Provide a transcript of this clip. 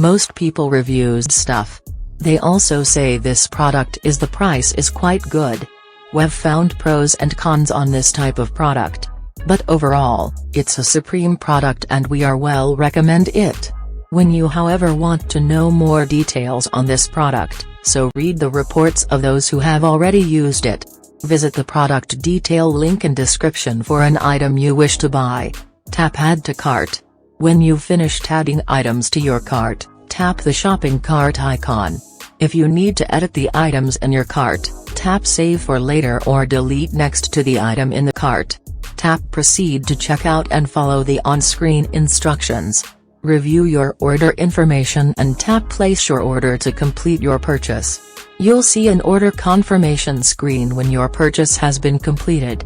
Most people reviews stuff. They also say this product is the price is quite good. We've found pros and cons on this type of product. But overall, it's a supreme product and we are well recommend it. When you however want to know more details on this product, so read the reports of those who have already used it. Visit the product detail link in description for an item you wish to buy. Tap add to cart. When you've finished adding items to your cart, tap the shopping cart icon. If you need to edit the items in your cart, tap save for later or delete next to the item in the cart. Tap proceed to checkout and follow the on-screen instructions. Review your order information and tap place your order to complete your purchase. You'll see an order confirmation screen when your purchase has been completed.